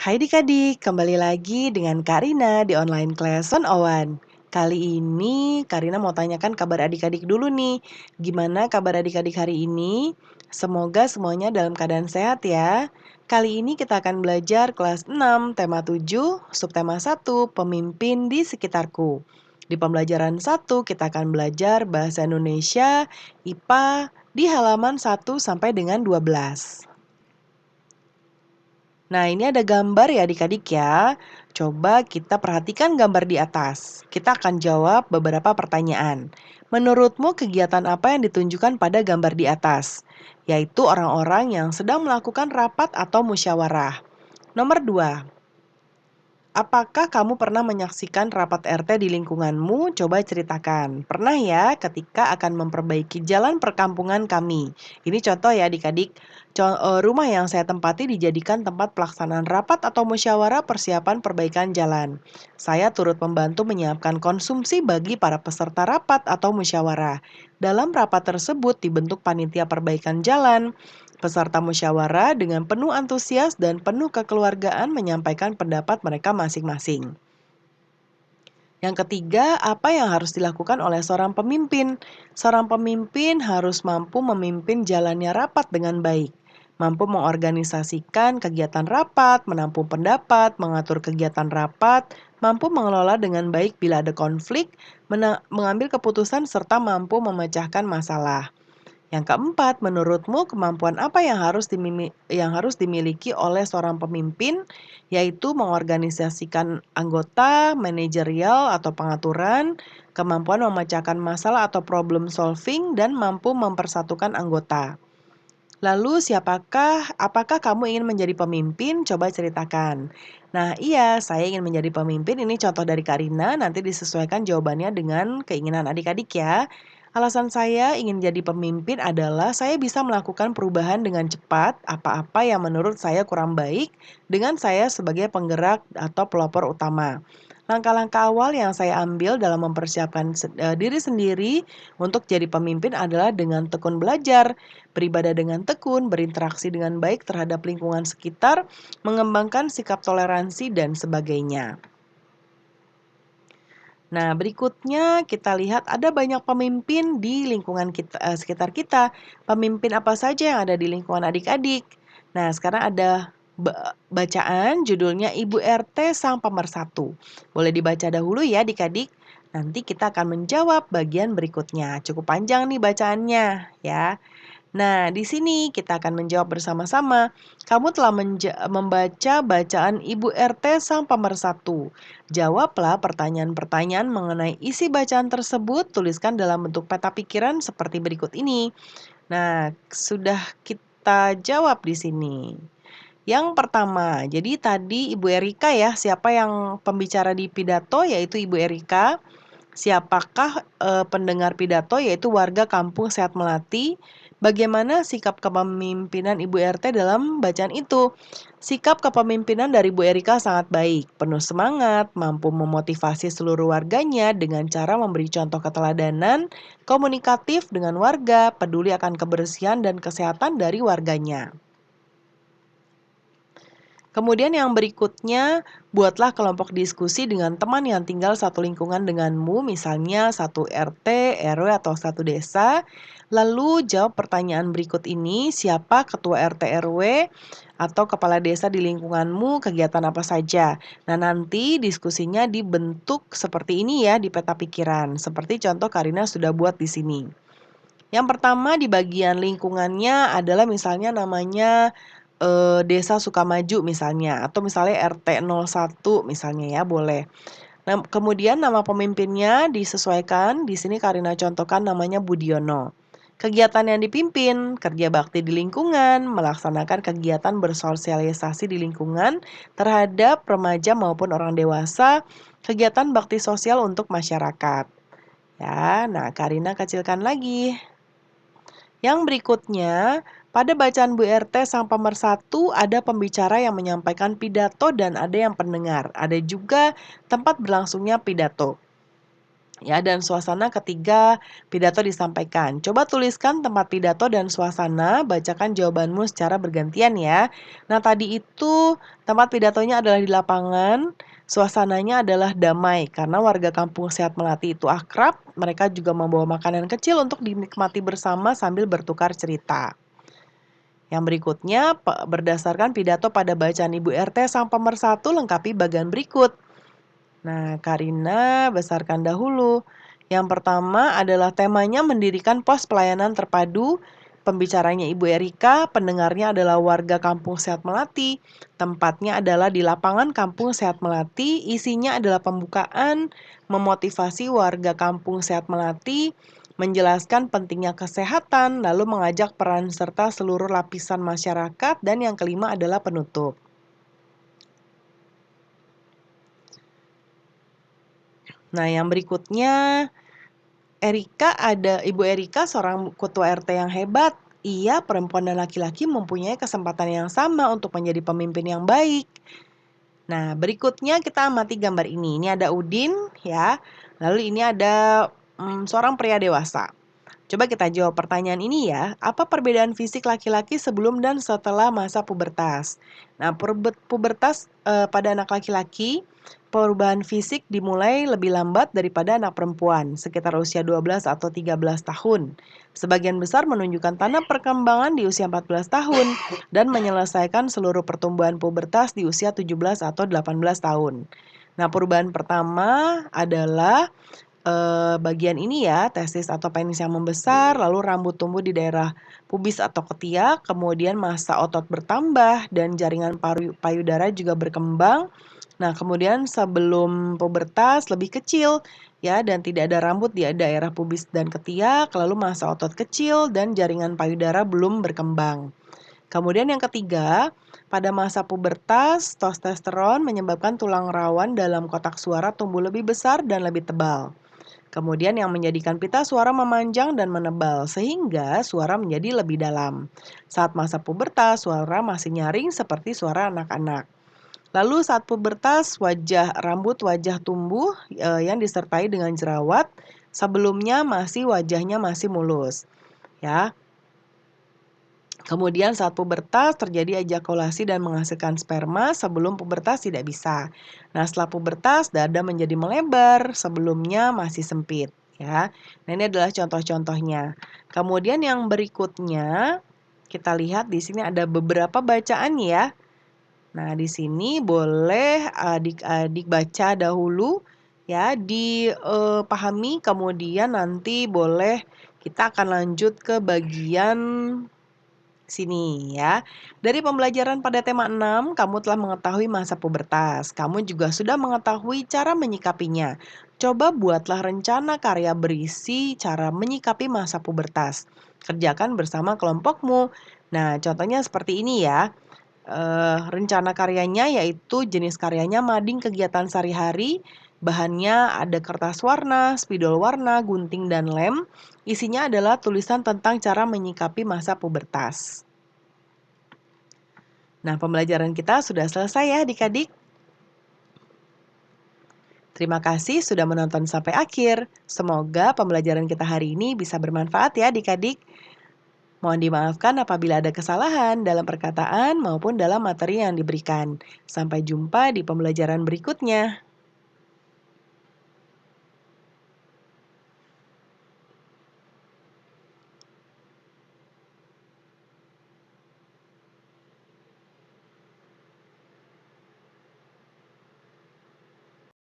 Hai Dik-adik, kembali lagi dengan Karina di online class 101. Kali ini Karina mau tanyakan kabar adik-adik dulu nih. Gimana kabar adik-adik hari ini? Semoga semuanya dalam keadaan sehat ya. Kali ini kita akan belajar kelas 6, tema 7, subtema 1, pemimpin di sekitarku. Di pembelajaran 1 kita akan belajar bahasa Indonesia, IPA di halaman 1 sampai dengan 12. Nah, ini ada gambar ya adik-adik ya. Coba kita perhatikan gambar di atas. Kita akan jawab beberapa pertanyaan. Menurutmu kegiatan apa yang ditunjukkan pada gambar di atas? Yaitu orang-orang yang sedang melakukan rapat atau musyawarah. Nomor 2. Apakah kamu pernah menyaksikan rapat RT di lingkunganmu? Coba ceritakan. Pernah ya ketika akan memperbaiki jalan perkampungan kami. Ini contoh ya adik-adik. Rumah yang saya tempati dijadikan tempat pelaksanaan rapat atau musyawarah persiapan perbaikan jalan. Saya turut membantu menyiapkan konsumsi bagi para peserta rapat atau musyawarah. Dalam rapat tersebut dibentuk panitia perbaikan jalan. Peserta musyawarah dengan penuh antusias dan penuh kekeluargaan menyampaikan pendapat mereka masing-masing. Yang ketiga, apa yang harus dilakukan oleh seorang pemimpin? Seorang pemimpin harus mampu memimpin jalannya rapat dengan baik, mampu mengorganisasikan kegiatan rapat, menampung pendapat, mengatur kegiatan rapat, mampu mengelola dengan baik bila ada konflik, mengambil keputusan serta mampu memecahkan masalah. Yang keempat, menurutmu kemampuan apa yang harus dimiliki oleh seorang pemimpin? Yaitu mengorganisasikan anggota, manajerial atau pengaturan, kemampuan memecahkan masalah atau problem solving, dan mampu mempersatukan anggota. Lalu apakah kamu ingin menjadi pemimpin? Coba ceritakan. Nah iya, saya ingin menjadi pemimpin, ini contoh dari Karina, nanti disesuaikan jawabannya dengan keinginan adik-adik ya. Alasan saya ingin jadi pemimpin adalah saya bisa melakukan perubahan dengan cepat, apa-apa yang menurut saya kurang baik, dengan saya sebagai penggerak atau pelopor utama. Langkah-langkah awal yang saya ambil dalam mempersiapkan diri sendiri untuk jadi pemimpin adalah dengan tekun belajar, beribadah dengan tekun, berinteraksi dengan baik terhadap lingkungan sekitar, mengembangkan sikap toleransi, dan sebagainya. Nah, berikutnya kita lihat ada banyak pemimpin di lingkungan sekitar kita. Pemimpin apa saja yang ada di lingkungan adik-adik? Nah, sekarang ada bacaan judulnya Ibu RT Sang Pemersatu. Boleh dibaca dahulu ya adik-adik. Nanti kita akan menjawab bagian berikutnya. Cukup panjang nih bacaannya ya. Nah, di sini kita akan menjawab bersama-sama. Kamu telah membaca bacaan Ibu RT Sang Pemersatu. Jawablah pertanyaan-pertanyaan mengenai isi bacaan tersebut, tuliskan dalam bentuk peta pikiran seperti berikut ini. Nah, sudah kita jawab di sini. Yang pertama, jadi tadi Ibu Erika ya, siapa yang pembicara di pidato yaitu Ibu Erika. Siapakah pendengar pidato yaitu warga kampung Sehat Melati. Bagaimana sikap kepemimpinan Ibu RT dalam bacaan itu? Sikap kepemimpinan dari Bu Erika sangat baik, penuh semangat, mampu memotivasi seluruh warganya dengan cara memberi contoh keteladanan, komunikatif dengan warga, peduli akan kebersihan dan kesehatan dari warganya. Kemudian yang berikutnya, buatlah kelompok diskusi dengan teman yang tinggal satu lingkungan denganmu, misalnya satu RT, RW, atau satu desa. Lalu jawab pertanyaan berikut ini, siapa ketua RT, RW, atau kepala desa di lingkunganmu, kegiatan apa saja. Nah nanti diskusinya dibentuk seperti ini ya di peta pikiran, seperti contoh Karina sudah buat di sini. Yang pertama di bagian lingkungannya adalah misalnya namanya Desa Sukamaju misalnya, atau misalnya RT 01 misalnya ya, boleh. Nah, kemudian nama pemimpinnya disesuaikan, di sini Karina contohkan namanya Budiono. Kegiatan yang dipimpin, kerja bakti di lingkungan, melaksanakan kegiatan bersosialisasi di lingkungan terhadap remaja maupun orang dewasa, kegiatan bakti sosial untuk masyarakat. Ya, nah Karina kecilkan lagi. Yang berikutnya, pada bacaan Bu RT Sang Pemersatu ada pembicara yang menyampaikan pidato dan ada yang pendengar. Ada juga tempat berlangsungnya pidato. Ya, dan suasana ketika pidato disampaikan. Coba tuliskan tempat pidato dan suasana, bacakan jawabanmu secara bergantian ya. Nah, tadi itu tempat pidatonya adalah di lapangan, suasananya adalah damai karena warga kampung Sehat Melati itu akrab, mereka juga membawa makanan kecil untuk dinikmati bersama sambil bertukar cerita. Yang berikutnya, berdasarkan pidato pada bacaan Ibu RT sang pemersatu lengkapi bagian berikut. Nah, Karina besarkan dahulu. Yang pertama adalah temanya mendirikan pos pelayanan terpadu. Pembicaranya Ibu Erika, pendengarnya adalah warga Kampung Sehat Melati. Tempatnya adalah di lapangan Kampung Sehat Melati. Isinya adalah pembukaan, memotivasi warga Kampung Sehat Melati, menjelaskan pentingnya kesehatan, lalu mengajak peran serta seluruh lapisan masyarakat, dan yang kelima adalah penutup. Nah, yang berikutnya Ibu Erika seorang ketua RT yang hebat. Ia, perempuan dan laki-laki mempunyai kesempatan yang sama untuk menjadi pemimpin yang baik. Nah, berikutnya kita amati gambar ini. Ini ada Udin ya. Lalu ini ada seorang pria dewasa. Coba kita jawab pertanyaan ini ya. Apa perbedaan fisik laki-laki sebelum dan setelah masa pubertas? Nah, pubertas pada anak laki-laki, perubahan fisik dimulai lebih lambat daripada anak perempuan, sekitar usia 12 atau 13 tahun. Sebagian besar menunjukkan tanda perkembangan di usia 14 tahun dan menyelesaikan seluruh pertumbuhan pubertas di usia 17 atau 18 tahun. Nah, perubahan pertama adalah bagian ini ya, testis atau penis yang membesar, lalu rambut tumbuh di daerah pubis atau ketiak, kemudian massa otot bertambah dan jaringan payudara juga berkembang. Nah, kemudian sebelum pubertas lebih kecil ya dan tidak ada rambut di daerah pubis dan ketiak, lalu massa otot kecil dan jaringan payudara belum berkembang. Kemudian yang ketiga, pada masa pubertas, testosteron menyebabkan tulang rawan dalam kotak suara tumbuh lebih besar dan lebih tebal. Kemudian yang menjadikan pita suara memanjang dan menebal sehingga suara menjadi lebih dalam. Saat masa pubertas, suara masih nyaring seperti suara anak-anak. Lalu saat pubertas, rambut wajah tumbuh yang disertai dengan jerawat. Sebelumnya wajahnya masih mulus. Ya, kemudian saat pubertas terjadi ejakulasi dan menghasilkan sperma, sebelum pubertas tidak bisa. Nah, setelah pubertas dada menjadi melebar, sebelumnya masih sempit ya. Nah, ini adalah contoh-contohnya. Kemudian yang berikutnya kita lihat di sini ada beberapa bacaan ya. Nah, di sini boleh adik-adik baca dahulu ya, dipahami kemudian nanti boleh kita akan lanjut ke bagian sini ya. Dari pembelajaran pada tema 6, kamu telah mengetahui masa pubertas. Kamu juga sudah mengetahui cara menyikapinya. Coba buatlah rencana karya berisi cara menyikapi masa pubertas. Kerjakan bersama kelompokmu. Nah, contohnya seperti ini ya. Rencana karyanya yaitu jenis karyanya mading kegiatan sehari-hari. Bahannya ada kertas warna, spidol warna, gunting, dan lem. Isinya adalah tulisan tentang cara menyikapi masa pubertas. Nah, pembelajaran kita sudah selesai ya adik-adik. Terima kasih sudah menonton sampai akhir. Semoga pembelajaran kita hari ini bisa bermanfaat ya adik-adik. Mohon dimaafkan apabila ada kesalahan dalam perkataan maupun dalam materi yang diberikan. Sampai jumpa di pembelajaran berikutnya.